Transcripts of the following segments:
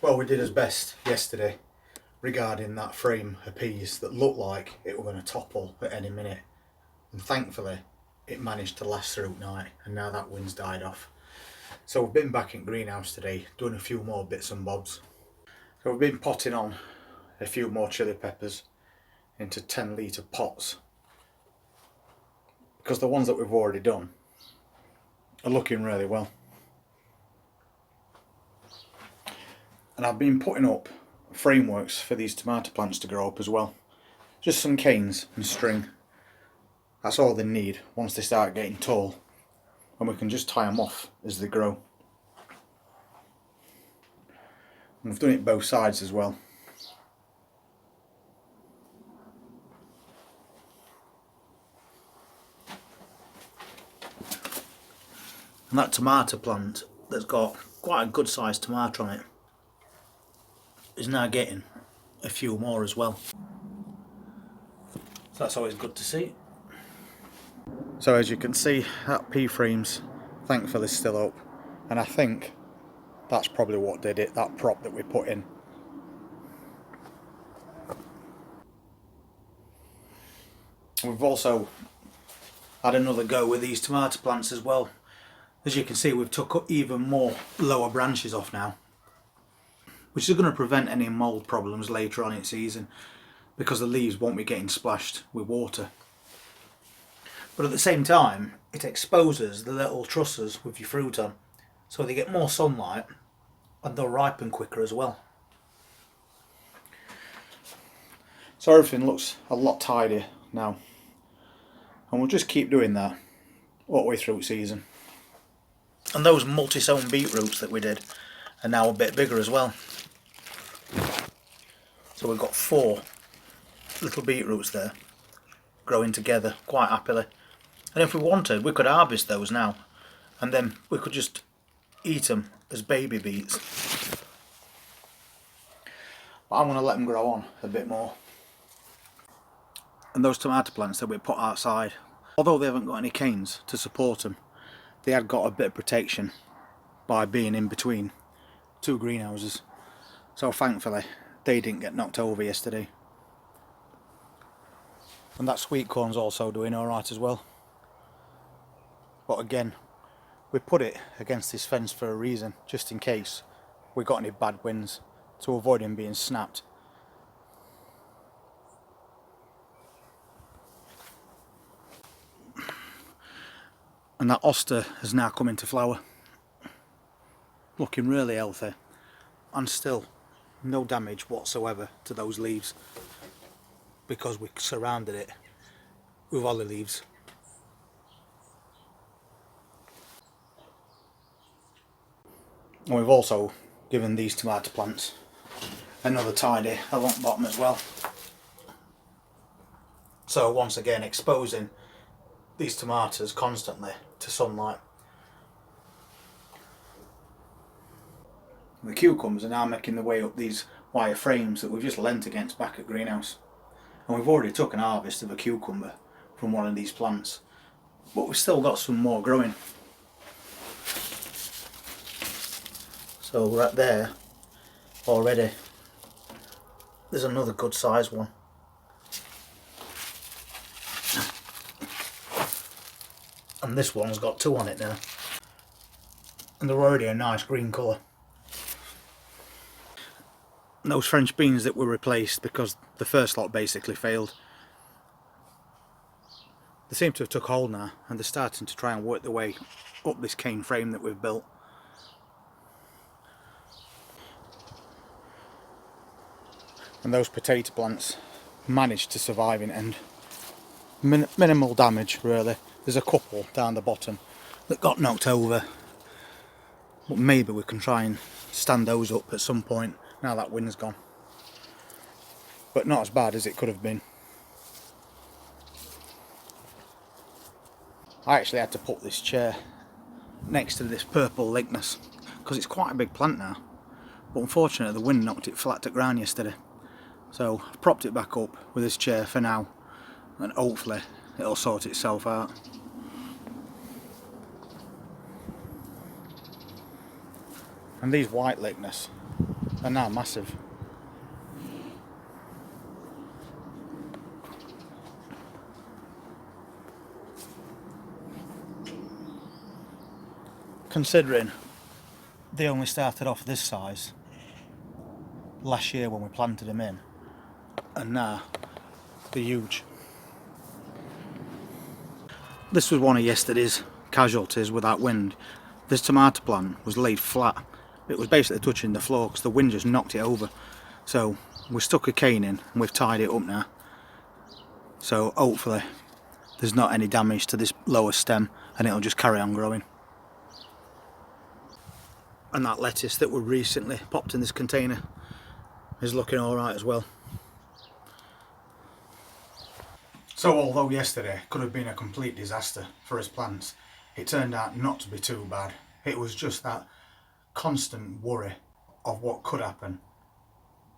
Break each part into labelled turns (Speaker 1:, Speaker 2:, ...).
Speaker 1: Well, we did as best yesterday regarding that frame of peas that looked like it were going to topple at any minute, and thankfully it managed to last through night, and now that wind's died off. So we've been back in greenhouse today doing a few more bits and bobs. So we've been potting on a few more chili peppers into 10-litre pots, because the ones that we've already done are looking really well. And I've been putting up frameworks for these tomato plants to grow up as well. Just some canes and string. That's all they need once they start getting tall, and we can just tie them off as they grow. And we've done it both sides as well. And that tomato plant that's got quite a good sized tomato on it is now getting a few more as well. So that's always good to see. So as you can see, that pea frame's thankfully still up, and I think that's probably what did it, that prop that we put in. We've also had another go with these tomato plants as well. As you can see, we've took even more lower branches off now, which is going to prevent any mould problems later on in season, because the leaves won't be getting splashed with water. But at the same time, it exposes the little trusses with your fruit on, so they get more sunlight and they'll ripen quicker as well. So everything looks a lot tidier now, and we'll just keep doing that all the way through season. And those multi-sown beetroots that we did are now a bit bigger as well. So we've got 4 little beetroots there growing together quite happily, and if we wanted we could harvest those now and then we could just eat them as baby beets, but I'm going to let them grow on a bit more. And those tomato plants that we put outside, although they haven't got any canes to support them, they had got a bit of protection by being in between 2 greenhouses, so thankfully they didn't get knocked over yesterday. And that sweet corn's also doing alright as well. But again, we put it against this fence for a reason, just in case we got any bad winds, to avoid him being snapped. And that hosta has now come into flower, looking really healthy, and still no damage whatsoever to those leaves, because we surrounded it with holly leaves. And we've also given these tomato plants another tidy along the bottom as well. So once again exposing these tomatoes constantly to sunlight. The cucumbers are now making their way up these wire frames that we've just leant against back at greenhouse, and we've already took an harvest of a cucumber from one of these plants, but we've still got some more growing. So right there already there's another good sized one. And this one's got 2 on it now, and they're already a nice green colour. And those French beans that were replaced because the first lot basically failed, they seem to have took hold now, and they're starting to try and work their way up this cane frame that we've built. And those potato plants managed to survive in end. Minimal damage really. There's a couple down the bottom that got knocked over, but maybe we can try and stand those up at some point now that wind's gone. But not as bad as it could have been. I actually had to put this chair next to this purple Lychnis because it's quite a big plant now, but unfortunately the wind knocked it flat to ground yesterday. So I've propped it back up with this chair for now, and hopefully it'll sort itself out. And these white Lychnis are now massive. Considering they only started off this size last year when we planted them in, and now they're huge. This was one of yesterday's casualties with that wind. This tomato plant was laid flat. It was basically touching the floor because the wind just knocked it over. So we stuck a cane in and we've tied it up now. So hopefully there's not any damage to this lower stem and it'll just carry on growing. And that lettuce that we recently popped in this container is looking alright as well. So although yesterday could have been a complete disaster for us plants, it turned out not to be too bad. It was just that constant worry of what could happen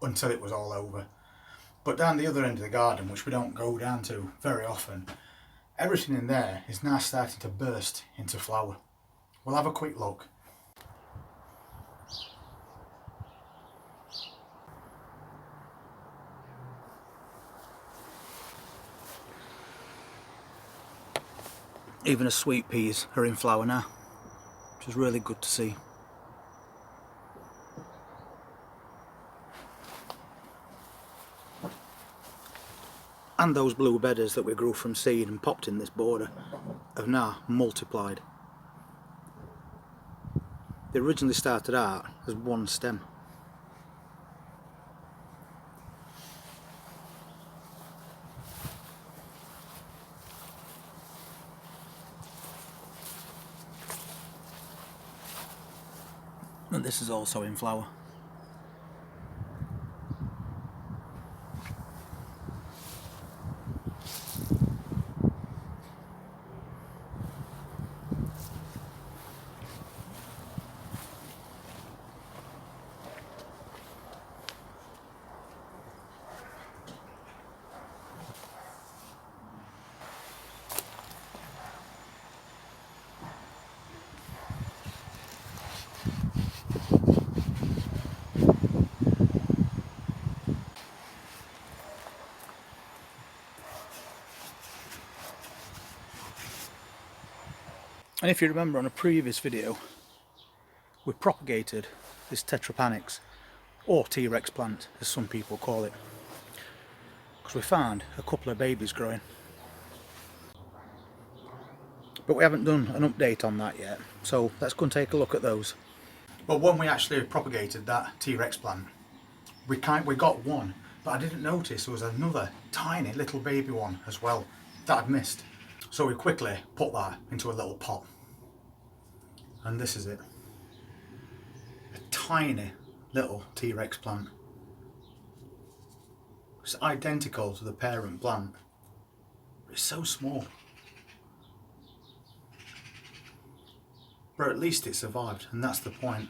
Speaker 1: until it was all over. But down the other end of the garden, which we don't go down to very often, everything in there is now starting to burst into flower. We'll have a quick look. Even the sweet peas are in flower now, which is really good to see. And those blue bedders that we grew from seed and popped in this border have now multiplied. They originally started out as one stem. And this is also in flower. And if you remember on a previous video, we propagated this Tetrapanax, or T-Rex plant as some people call it, because we found a couple of babies growing. But we haven't done an update on that yet, so let's go and take a look at those. But when we actually propagated that T-Rex plant, we got one, but I didn't notice there was another tiny little baby one as well that I'd missed. So we quickly put that into a little pot. And this is it. A tiny little T-Rex plant. It's identical to the parent plant. It's so small. But at least it survived, and that's the point.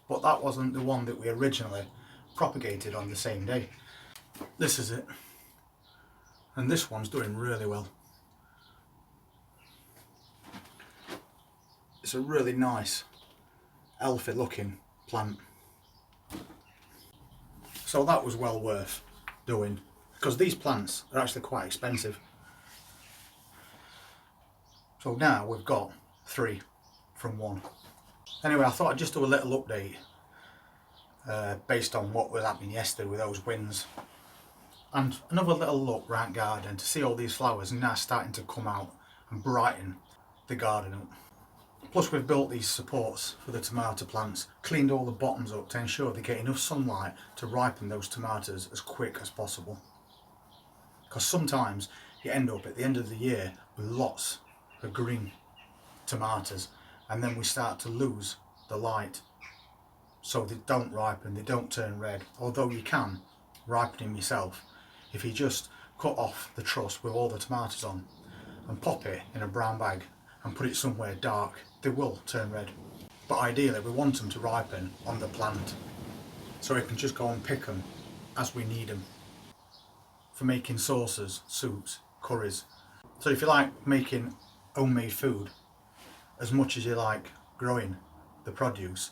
Speaker 1: But that wasn't the one that we originally propagated on the same day. This is it. And this one's doing really well. It's a really nice, healthy looking plant. So that was well worth doing, because these plants are actually quite expensive. So now we've got 3 from 1. Anyway, I thought I'd just do a little update based on what was happening yesterday with those winds. And another little look round garden to see all these flowers now starting to come out and brighten the garden up. Plus we've built these supports for the tomato plants, cleaned all the bottoms up to ensure they get enough sunlight to ripen those tomatoes as quick as possible. Because sometimes you end up at the end of the year with lots of green tomatoes, and then we start to lose the light, so they don't ripen, they don't turn red. Although you can ripen them yourself if you just cut off the truss with all the tomatoes on and pop it in a brown bag and put it somewhere dark, they will turn red. But ideally we want them to ripen on the plant, so we can just go and pick them as we need them for making sauces, soups, curries. So if you like making homemade food as much as you like growing the produce,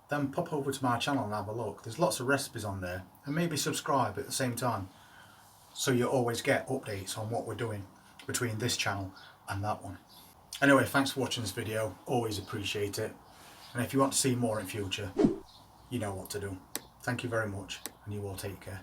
Speaker 1: then pop over to my channel and have a look. There's lots of recipes on there, and maybe subscribe at the same time so you always get updates on what we're doing between this channel and that one. Anyway, thanks for watching this video, always appreciate it, and if you want to see more in future, you know what to do. Thank you very much, and you all take care.